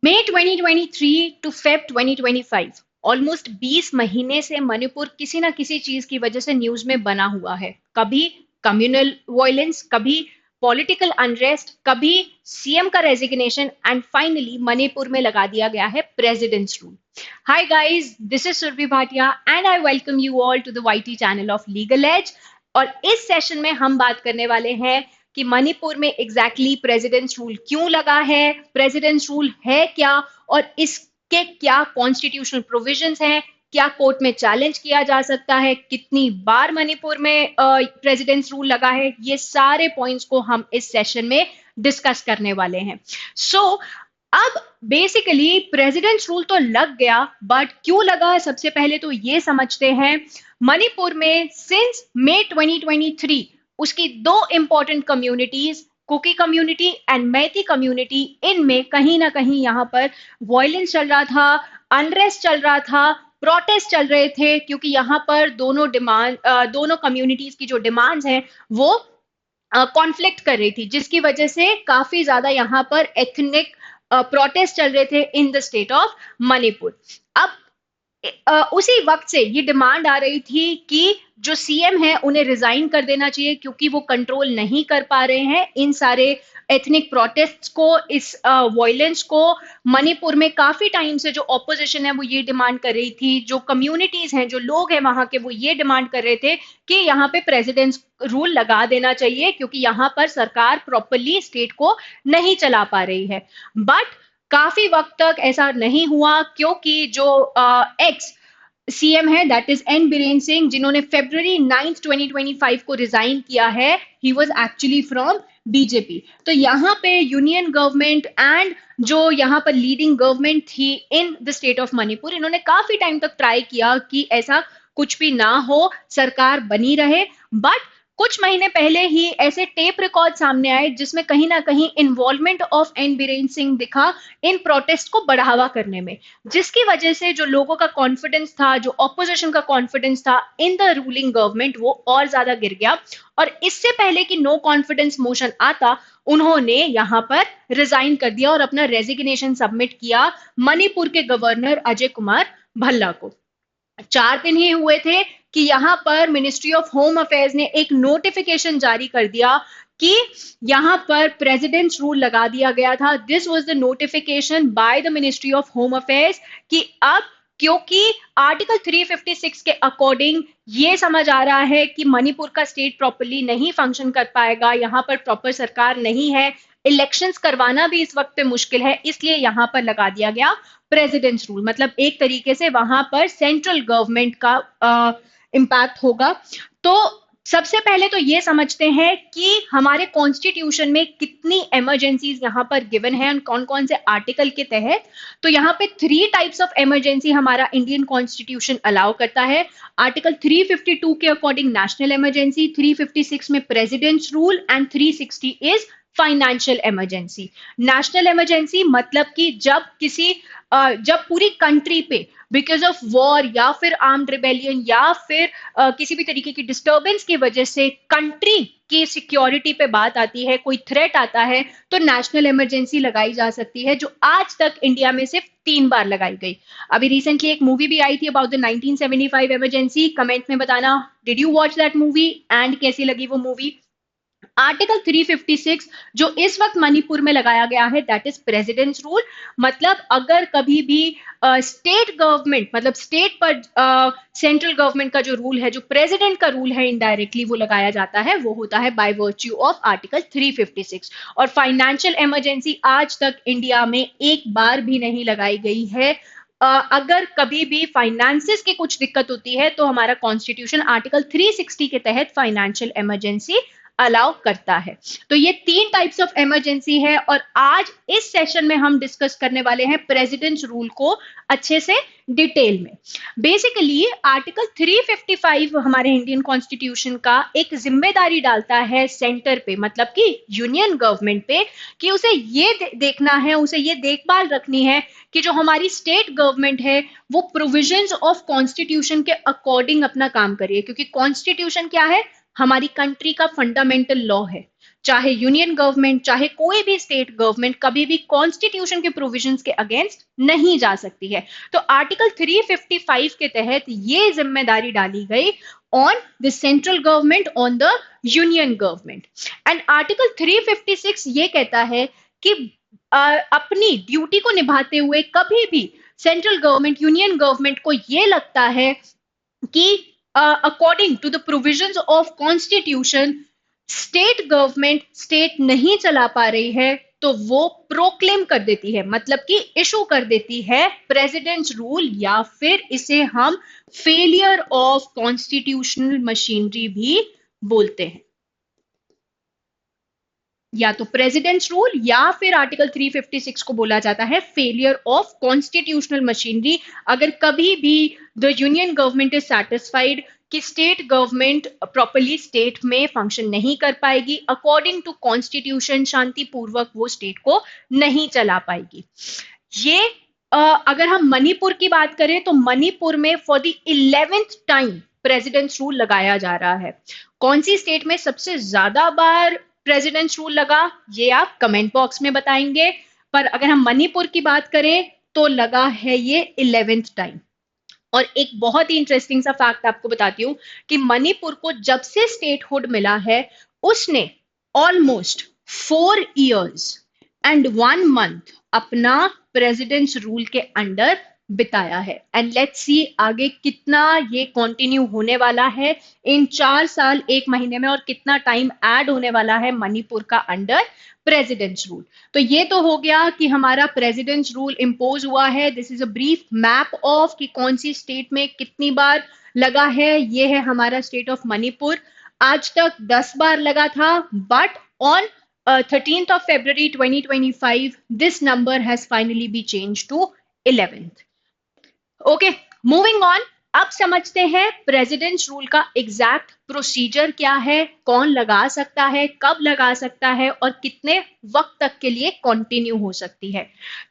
May 2023 to Feb 2025 almost 20 महीने से मणिपुर किसी ना किसी चीज की वजह से न्यूज में बना हुआ है। कभी कम्युनल वायलेंस, कभी पॉलिटिकल अनरेस्ट, कभी सीएम का रेजिग्नेशन एंड फाइनली मणिपुर में लगा दिया गया है president's rule. Hi guys, this is Surabhi Bhatia and I welcome you all to the YT channel of legal edge. और इस सेशन में हम बात करने वाले हैं कि मणिपुर में एग्जैक्टली प्रेसिडेंट्स रूल क्यों लगा है, प्रेसिडेंट्स रूल है क्या और इसके क्या कॉन्स्टिट्यूशनल प्रोविजंस हैं, क्या कोर्ट में चैलेंज किया जा सकता है, कितनी बार मणिपुर में प्रेसिडेंट्स रूल लगा है, ये सारे पॉइंट्स को हम इस सेशन में डिस्कस करने वाले हैं। अब बेसिकली प्रेसिडेंट्स रूल तो लग गया, बट क्यों लगा सबसे पहले तो ये समझते हैं। मणिपुर में सिंस मई 2023 उसकी दो important communities, Kuki community and Meitei community, इनमें कहीं ना कहीं यहाँ पर वायलेंस चल रहा था, अनरेस्ट चल रहा था, प्रोटेस्ट चल रहे थे, क्योंकि यहाँ पर दोनों कम्युनिटीज की जो डिमांड्स हैं वो कॉन्फ्लिक्ट कर रही थी, जिसकी वजह से काफी ज्यादा यहाँ पर एथनिक प्रोटेस्ट चल रहे थे in the state of Manipur. अब उसी वक्त से ये डिमांड आ रही थी कि जो सीएम है उन्हें रिजाइन कर देना चाहिए, क्योंकि वो कंट्रोल नहीं कर पा रहे हैं इन सारे एथनिक प्रोटेस्ट्स को, इस वायलेंस को। मणिपुर में काफी टाइम से जो ऑपोजिशन है वो ये डिमांड कर रही थी, जो कम्युनिटीज हैं, जो लोग हैं वहां के, वो ये डिमांड कर रहे थे कि यहाँ पे प्रेसिडेंट्स रूल लगा देना चाहिए, क्योंकि यहाँ पर सरकार प्रॉपरली स्टेट को नहीं चला पा रही है। बट काफी वक्त तक ऐसा नहीं हुआ, क्योंकि जो एक्स सीएम है that is an Biren Singh, जिन्होंने February 9th 2025 को रिजाइन किया है, he was actually from BJP. तो यहाँ पे यूनियन गवर्नमेंट एंड जो यहाँ पर लीडिंग गवर्नमेंट थी in the state of Manipur, इन्होंने काफी टाइम तक ट्राई किया कि ऐसा कुछ भी ना हो, सरकार बनी रहे। बट कुछ महीने पहले ही ऐसे टेप रिकॉर्ड सामने आए जिसमें कहीं ना कहीं involvement of N Biren Singh दिखा इन प्रोटेस्ट को बढ़ावा करने में, जिसकी वजह से जो लोगों का कॉन्फिडेंस था, जो ऑपोजिशन का कॉन्फिडेंस था इन द रूलिंग गवर्नमेंट, वो और ज्यादा गिर गया। और इससे पहले कि नो कॉन्फिडेंस मोशन आता, उन्होंने यहां पर रिजाइन कर दिया और अपना रेजिग्नेशन सबमिट किया मणिपुर के गवर्नर अजय कुमार भल्ला को। 4 दिन ही हुए थे कि यहाँ पर मिनिस्ट्री ऑफ होम अफेयर्स ने एक नोटिफिकेशन जारी कर दिया कि यहाँ पर प्रेसिडेंट्स रूल लगा दिया गया था। This was the notification by the ministry of home affairs कि अब क्योंकि आर्टिकल 356 के अकॉर्डिंग ये समझ आ रहा है कि मणिपुर का स्टेट प्रॉपरली नहीं फंक्शन कर पाएगा, यहाँ पर प्रॉपर सरकार नहीं है, इलेक्शंस करवाना भी इस वक्त पे मुश्किल है, इसलिए यहाँ पर लगा दिया गया प्रेसिडेंट्स रूल। मतलब एक तरीके से वहां पर सेंट्रल गवर्नमेंट का इम्पैक्ट होगा। तो सबसे पहले तो ये समझते हैं कि हमारे कॉन्स्टिट्यूशन में कितनी इमरजेंसीज यहाँ पर गिवन है और कौन कौन से आर्टिकल के तहत। तो यहाँ पे 3 टाइप्स ऑफ इमरजेंसी हमारा इंडियन कॉन्स्टिट्यूशन अलाउ करता है। आर्टिकल 352 के अकॉर्डिंग नेशनल इमरजेंसी, 356 में presidents rule and 360 is financial emergency. National emergency मतलब कि जब पूरी कंट्री पे बिकॉज ऑफ वॉर या फिर आर्म्ड रिबेलियन या फिर किसी भी तरीके की डिस्टर्बेंस की वजह से कंट्री की सिक्योरिटी पे बात आती है, कोई थ्रेट आता है, तो नेशनल इमरजेंसी लगाई जा सकती है, जो आज तक इंडिया में सिर्फ 3 बार लगाई गई। अभी रिसेंटली एक मूवी भी आई थी अबाउट द 1975 इमरजेंसी। कमेंट में बताना did you watch that movie and कैसी लगी वो मूवी। आर्टिकल 356 जो इस वक्त मणिपुर में लगाया गया है दैट इज प्रेसिडेंट्स रूल। मतलब अगर कभी भी स्टेट गवर्नमेंट, मतलब स्टेट पर सेंट्रल गवर्नमेंट का जो रूल है, जो प्रेसिडेंट का रूल है, इनडायरेक्टली वो लगाया जाता है, वो होता है बाय वर्च्यू ऑफ आर्टिकल 356। और फाइनेंशियल इमरजेंसी आज तक इंडिया में एक बार भी नहीं लगाई गई है। अगर कभी भी फाइनेंसिस की कुछ दिक्कत होती है तो हमारा कॉन्स्टिट्यूशन आर्टिकल 360 के तहत फाइनेंशियल इमरजेंसी अलाउ करता है। तो ये 3 टाइप्स ऑफ इमरजेंसी है और आज इस सेशन में हम डिस्कस करने वाले हैं प्रेसिडेंट्स रूल को अच्छे से डिटेल में। बेसिकली आर्टिकल 355 हमारे इंडियन कॉन्स्टिट्यूशन का एक जिम्मेदारी डालता है सेंटर पे, मतलब कि यूनियन गवर्नमेंट पे, कि उसे ये देखना है, उसे ये देखभाल रखनी है कि जो हमारी स्टेट गवर्नमेंट है वो प्रोविजंस ऑफ कॉन्स्टिट्यूशन के अकॉर्डिंग अपना काम करे। क्योंकि कॉन्स्टिट्यूशन क्या है? हमारी कंट्री का फंडामेंटल लॉ है। चाहे यूनियन गवर्नमेंट, चाहे कोई भी स्टेट गवर्नमेंट कभी भी कॉन्स्टिट्यूशन के प्रोविजंस के अगेंस्ट नहीं जा सकती है। तो आर्टिकल 355 के तहत ये जिम्मेदारी डाली गई on the central government, on the union government. And article 356 ये कहता है कि अपनी ड्यूटी को निभाते हुए कभी भी सेंट्रल गवर्नमेंट, यूनियन गवर्नमेंट को ये लगता है कि according to the provisions of constitution state government state नहीं चला पा रही है, तो वो प्रोक्लेम कर देती है, मतलब कि इशू कर देती है प्रेसिडेंट्स रूल, या फिर इसे हम फेलियर ऑफ कॉन्स्टिट्यूशनल मशीनरी भी बोलते हैं। या तो प्रेसिडेंट्स रूल या फिर आर्टिकल 356 को बोला जाता है फेलियर ऑफ कॉन्स्टिट्यूशनल मशीनरी। अगर कभी भी the union government is satisfied कि स्टेट गवर्नमेंट प्रॉपरली स्टेट में फंक्शन नहीं कर पाएगी, अकॉर्डिंग टू कॉन्स्टिट्यूशन शांतिपूर्वक वो स्टेट को नहीं चला पाएगी। ये अगर हम मणिपुर की बात करें तो मणिपुर में for the 11th time presidents rule लगाया जा रहा है। कौन सी स्टेट में सबसे ज्यादा बार प्रेसिडेंट्स रूल लगा, ये आप कमेंट बॉक्स में बताएंगे। पर अगर हम मणिपुर की बात करें तो लगा है ये 11th टाइम। और एक बहुत ही इंटरेस्टिंग सा फैक्ट आपको बताती हूँ कि मणिपुर को जब से स्टेटहुड मिला है उसने ऑलमोस्ट 4 years and 1 month अपना प्रेसिडेंट्स रूल के अंडर बिताया है। एंड लेट्स सी आगे कितना ये कंटिन्यू होने वाला है इन 4 साल 1 महीने में, और कितना टाइम ऐड होने वाला है मणिपुर का अंडर प्रेसिडेंट्स रूल। तो ये तो हो गया कि हमारा प्रेसिडेंट्स रूल इम्पोज हुआ है। This is a brief map of कि कौन सी स्टेट में कितनी बार लगा है। ये है हमारा स्टेट ऑफ मणिपुर। आज तक 10 बार लगा था, but on 13th of February 2025 this number has finally been changed to 11th. Okay, moving on. अब समझते हैं प्रेसिडेंट्स रूल का एग्जैक्ट प्रोसीजर क्या है, कौन लगा सकता है, कब लगा सकता है, और कितने वक्त तक के लिए कंटिन्यू हो सकती है।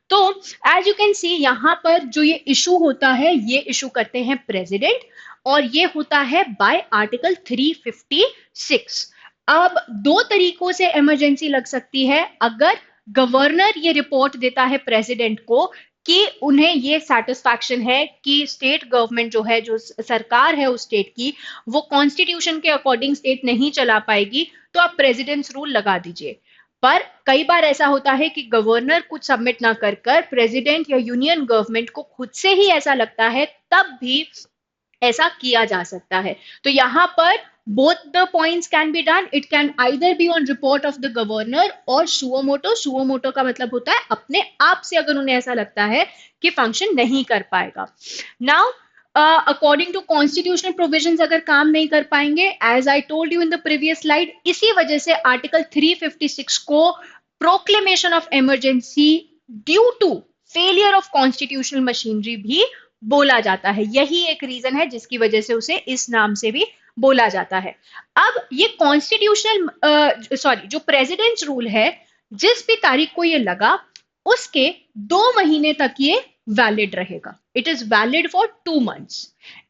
तो एज यू कैन सी यहाँ पर जो ये इशू होता है, ये इशू करते हैं प्रेसिडेंट, और ये होता है बाय आर्टिकल 356। अब 2 तरीकों से इमरजेंसी लग सकती है। अगर गवर्नर ये रिपोर्ट देता है प्रेसिडेंट को कि उन्हें ये सेटिस्फैक्शन है कि स्टेट गवर्नमेंट जो है, जो सरकार है उस स्टेट की, वो कॉन्स्टिट्यूशन के अकॉर्डिंग स्टेट नहीं चला पाएगी, तो आप प्रेसिडेंट्स रूल लगा दीजिए। पर कई बार ऐसा होता है कि गवर्नर कुछ सबमिट ना कर प्रेसिडेंट या यूनियन गवर्नमेंट को खुद से ही ऐसा लगता है, तब भी ऐसा किया जा सकता है। तो यहां पर both the points can be done. It can either be on report of the governor or suo moto. Suo moto का मतलब होता है अपने आप से अगर उन्हें ऐसा लगता है कि फंक्शन नहीं कर पाएगा। Now according to constitutional provisions अगर काम नहीं कर पाएंगे, as I told you in the previous slide, इसी वजह से आर्टिकल 356 को proclamation of emergency due to failure of constitutional machinery भी बोला जाता है। यही एक रीजन है जिसकी वजह से उसे इस नाम से भी बोला जाता है। अब ये कॉन्स्टिट्यूशनल जो प्रेसिडेंट्स रूल है, जिस भी तारीख को ये लगा उसके 2 महीने तक ये वैलिड रहेगा। It is valid for 2 months।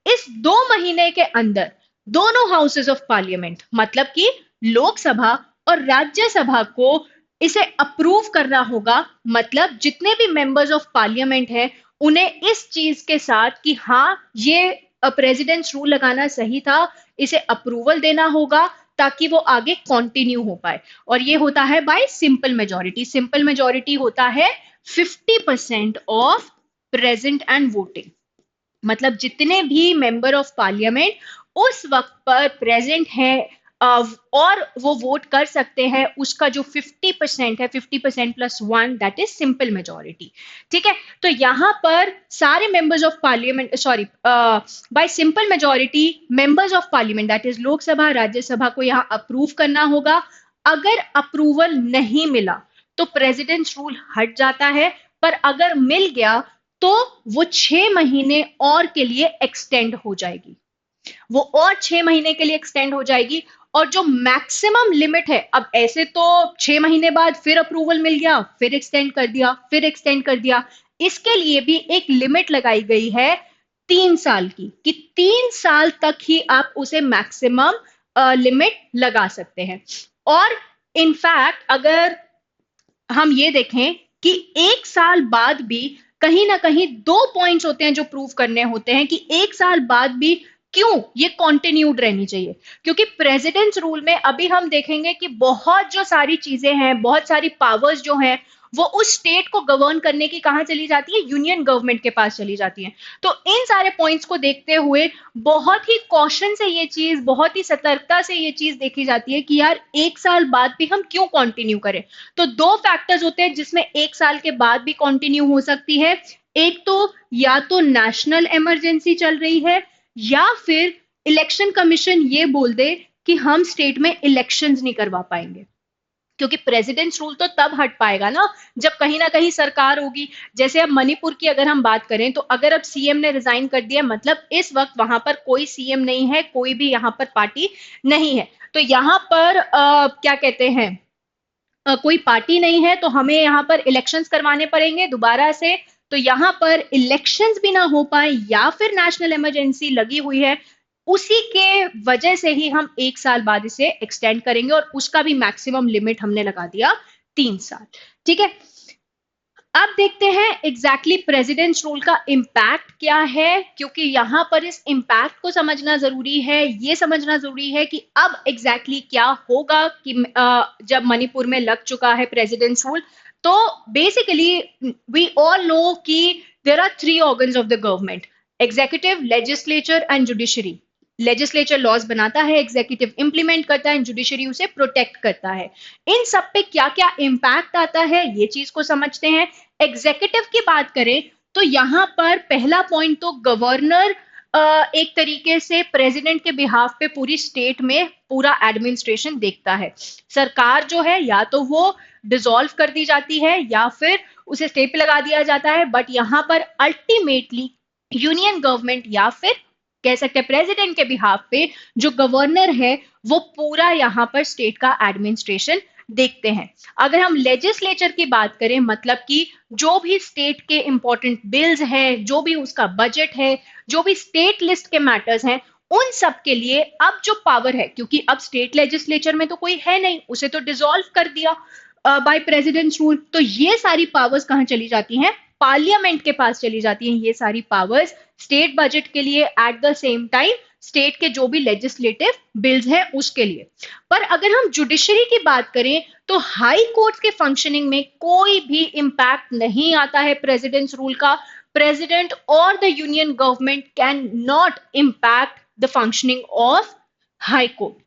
इस 2 महीने के अंदर दोनों हाउसेस ऑफ पार्लियामेंट, मतलब कि लोकसभा और राज्यसभा को इसे अप्रूव करना होगा। मतलब जितने भी मेंबर्स ऑफ पार्लियामेंट हैं उन्हें इस चीज के साथ कि हाँ ये प्रेसिडेंट्स रूल लगाना सही था, इसे अप्रूवल देना होगा ताकि वो आगे कंटिन्यू हो पाए। और ये होता है bye simple majority. Simple majority होता है 50% ऑफ प्रेजेंट एंड वोटिंग, मतलब जितने भी मेंबर ऑफ पार्लियामेंट उस वक्त पर प्रेजेंट हैं और वो वोट कर सकते हैं, उसका जो 50% है, 50% plus 1, that is simple majority. ठीक है, तो यहां पर सारे members of parliament, sorry, bye simple majority members of parliament that is Lok Sabha Rajya Sabha को यहां अप्रूव करना होगा। अगर अप्रूवल नहीं मिला तो प्रेसिडेंट्स रूल हट जाता है, पर अगर मिल गया तो वो 6 महीने और के लिए एक्सटेंड हो जाएगी। वो और 6 महीने के लिए एक्सटेंड हो जाएगी। और जो मैक्सिमम लिमिट है, अब ऐसे तो 6 महीने बाद फिर अप्रूवल मिल गया, फिर एक्सटेंड कर दिया, फिर एक्सटेंड कर दिया, इसके लिए भी एक लिमिट लगाई गई है 3 साल की, कि 3 साल तक ही आप उसे मैक्सिमम लिमिट लगा सकते हैं। और इनफैक्ट अगर हम ये देखें कि 1 साल बाद भी कहीं ना कहीं 2 पॉइंट्स होते हैं जो प्रूव करने होते हैं कि 1 साल बाद भी क्यों ये कंटिन्यूड रहनी चाहिए। क्योंकि प्रेसिडेंट्स रूल में अभी हम देखेंगे कि बहुत जो सारी चीजें हैं, बहुत सारी पावर्स जो हैं, वो उस स्टेट को गवर्न करने की कहां चली जाती है, यूनियन गवर्नमेंट के पास चली जाती है। तो इन सारे पॉइंट्स को देखते हुए बहुत ही कॉशन से ये चीज, बहुत ही सतर्कता से ये चीज देखी जाती है कि यार 1 साल बाद भी हम क्यों कंटिन्यू करें। तो दो फैक्टर्स होते हैं जिसमें 1 साल के बाद भी कंटिन्यू हो सकती है। एक तो या तो नेशनल इमरजेंसी चल रही है, या फिर इलेक्शन कमीशन ये बोल दे कि हम स्टेट में इलेक्शंस नहीं करवा पाएंगे। क्योंकि प्रेसिडेंट्स रूल तो तब हट पाएगा ना जब कहीं ना कहीं सरकार होगी। जैसे अब मणिपुर की अगर हम बात करें, तो अगर अब सीएम ने रिजाइन कर दिया, मतलब इस वक्त वहां पर कोई सीएम नहीं है, कोई भी यहाँ पर पार्टी नहीं है, तो यहाँ पर क्या कहते हैं, कोई पार्टी नहीं है, तो हमें यहाँ पर इलेक्शंस करवाने पड़ेंगे दोबारा से। तो यहाँ पर इलेक्शंस भी ना हो पाए या फिर नेशनल इमरजेंसी लगी हुई है, उसी के वजह से ही हम 1 साल बाद इसे एक्सटेंड करेंगे, और उसका भी मैक्सिमम लिमिट हमने लगा दिया 3 साल। ठीक है, अब देखते हैं एग्जैक्टली प्रेसिडेंट्स रूल का इम्पैक्ट क्या है, क्योंकि यहां पर इस इम्पैक्ट को समझना जरूरी है। ये समझना जरूरी है कि अब एग्जैक्टली क्या होगा कि जब मणिपुर में लग चुका है प्रेसिडेंट्स रूल। तो बेसिकली वी ऑल नो कि there are 3 organs of the government: executive, legislature and judiciary. Legislature laws बनाता है, एग्जीक्यूटिव इंप्लीमेंट करता है, जुडिशरी उसे प्रोटेक्ट करता है। इन सब पे क्या क्या इम्पैक्ट आता है ये चीज को समझते हैं। एग्जीक्यूटिव की बात करें तो यहां पर पहला पॉइंट तो गवर्नर एक तरीके से प्रेसिडेंट के बिहाफ पे पूरी स्टेट में पूरा एडमिनिस्ट्रेशन देखता है। सरकार जो है या तो वो डिसॉल्व कर दी जाती है या फिर उसे स्टे पे लगा दिया जाता है, बट यहां पर अल्टीमेटली यूनियन गवर्नमेंट या फिर कह सकते हैं प्रेसिडेंट के बिहाफ पे जो गवर्नर है वो पूरा यहां पर स्टेट का एडमिनिस्ट्रेशन देखते हैं। अगर हम लेजिस्लेचर की बात करें, मतलब कि जो भी स्टेट के इंपॉर्टेंट बिल्स हैं, जो भी उसका बजट है, जो भी स्टेट लिस्ट के मैटर्स हैं, उन सब के लिए अब जो पावर है, क्योंकि अब स्टेट लेजिस्लेचर में तो कोई है नहीं, उसे तो डिसॉल्व कर दिया बाय प्रेसिडेंट्स रूल, तो ये सारी पावर्स कहां चली जाती हैं, पार्लियामेंट के पास चली जाती हैं ये सारी पावर्स, स्टेट बजट के लिए, at the same time state के जो भी लेजिस्लेटिव बिल्स हैं उसके लिए। पर अगर हम जुडिशरी की बात करें तो हाई कोर्ट के फंक्शनिंग में कोई भी इंपैक्ट नहीं आता है प्रेसिडेंट्स रूल का। प्रेसिडेंट और the union government can not impact the functioning of high court.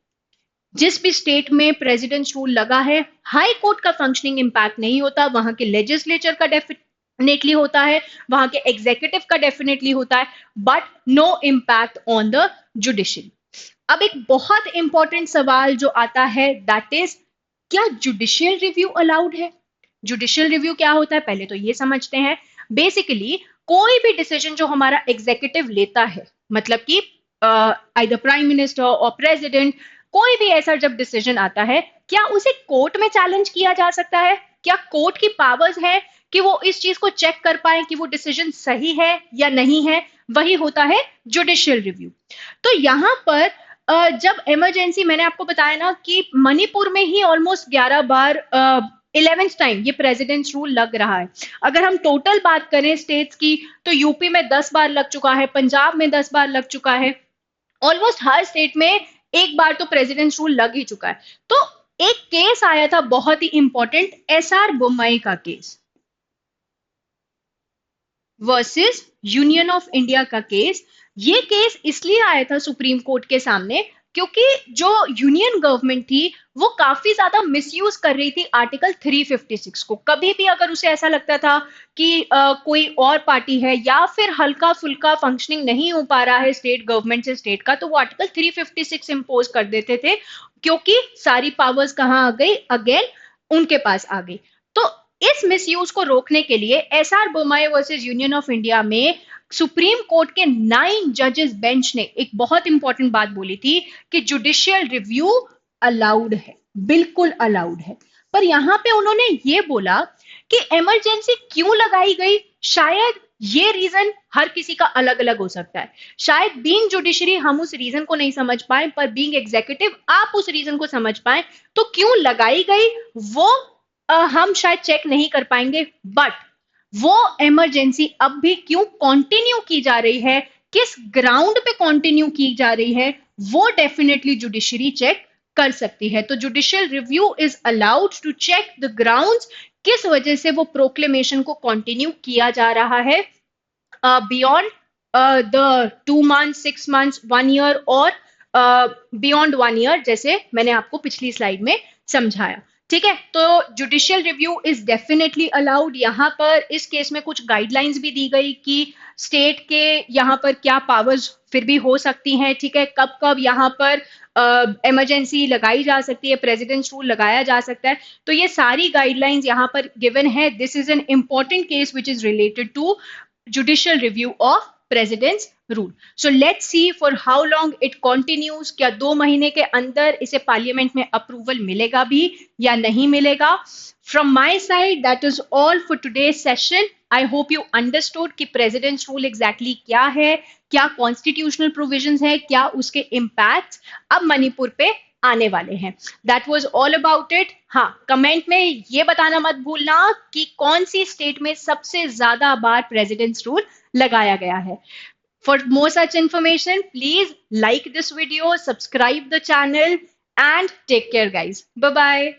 जिस भी स्टेट में प्रेसिडेंट्स रूल लगा है, हाई कोर्ट का फंक्शनिंग इंपैक्ट नहीं होता, वहां के लेजिस्लेचर का डेफिनेटली होता है, वहां के एग्जीक्यूटिव का डेफिनेटली होता है, but no impact on the judiciary. अब एक बहुत इंपॉर्टेंट सवाल जो आता है, दैट इज क्या जुडिशियल रिव्यू अलाउड है। जुडिशियल रिव्यू क्या होता है पहले तो ये समझते हैं। बेसिकली कोई भी डिसीजन जो हमारा एग्जीक्यूटिव लेता है, मतलब कि आइदर प्राइम मिनिस्टर और प्रेसिडेंट, कोई भी ऐसा जब डिसीजन आता है, क्या उसे कोर्ट में चैलेंज किया जा सकता है? क्या कोर्ट की पावर्स है कि वो इस चीज को चेक कर पाए कि वो डिसीजन सही है या नहीं है? वही होता है जुडिशियल रिव्यू। तो यहां पर जब इमरजेंसी, मैंने आपको बताया ना कि मणिपुर में ही ऑलमोस्ट 11 बार 11th टाइम ये प्रेसिडेंट्स रूल लग रहा है। अगर हम टोटल बात करें स्टेट्स की, तो यूपी में 10 बार लग चुका है, पंजाब में 10 बार लग चुका है, ऑलमोस्ट हर स्टेट में एक बार तो प्रेसिडेंट्स रूल लग ही चुका है। तो एक केस आया था बहुत ही इंपॉर्टेंट, एसआर बोम्मई का case versus union of India का केस। ये केस इसलिए आया था सुप्रीम कोर्ट के सामने क्योंकि जो यूनियन गवर्नमेंट थी वो काफी ज्यादा मिसयूज कर रही थी आर्टिकल 356 को। कभी भी अगर उसे ऐसा लगता था कि कोई और पार्टी है या फिर हल्का फुल्का फंक्शनिंग नहीं हो पा रहा है स्टेट गवर्नमेंट से स्टेट का, तो वो आर्टिकल 356 इंपोज कर देते थे, क्योंकि सारी पावर्स कहाँ आ गई, अगेन उनके पास आ गई। तो इस मिसयूज को रोकने के लिए SR Bommai versus union of India में सुप्रीम कोर्ट के 9 जजेस बेंच ने एक बहुत इंपॉर्टेंट बात बोली थी कि जुडिशियल रिव्यू अलाउड है, बिल्कुल अलाउड है। पर यहां पे उन्होंने ये बोला कि इमरजेंसी क्यों लगाई गई, शायद ये रीजन हर किसी का अलग अलग हो सकता है। शायद बीइंग जुडिशरी हम उस रीजन को नहीं समझ पाए, पर बीइंग एग्जीक्यूटिव आप उस रीजन को समझ पाए। तो क्यों लगाई गई वो हम शायद चेक नहीं कर पाएंगे, बट वो इमरजेंसी अब भी क्यों कंटिन्यू की जा रही है, किस ग्राउंड पे कंटिन्यू की जा रही है, वो डेफिनेटली जुडिशरी चेक कर सकती है। तो judicial review is allowed to check the grounds, किस वजह से वो प्रोक्लेमेशन को कंटिन्यू किया जा रहा है beyond the 2 months, 6 months, 1 year और बियॉन्ड 1 year, जैसे मैंने आपको पिछली स्लाइड में समझाया। ठीक है, तो judicial review is definitely allowed. यहाँ पर इस केस में कुछ गाइडलाइंस भी दी गई कि स्टेट के यहाँ पर क्या पावर्स फिर भी हो सकती हैं। ठीक है, कब कब यहाँ पर इमरजेंसी लगाई जा सकती है, प्रेसिडेंट्स रूल लगाया जा सकता है। तो ये सारी गाइडलाइंस यहाँ पर गिवन है। This is an important case which is related to judicial review of president's rule. So let's see for how long it continues. क्या 2 महीने के अंदर इसे पार्लियामेंट में अप्रूवल मिलेगा भी या नहीं मिलेगा? From my side, that is all for today's session. I hope you understood कि president's rule exactly क्या है, क्या constitutional provisions है, क्या उसके impacts अब मणिपुर पे आने वाले हैं। That was all about it. हाँ, कमेंट में ये बताना मत भूलना कि कौन सी स्टेट में सबसे ज्यादा बार प्रेसिडेंट्स रूल लगाया गया है। For more such information please like this video, subscribe the channel and take care guys. Bye bye.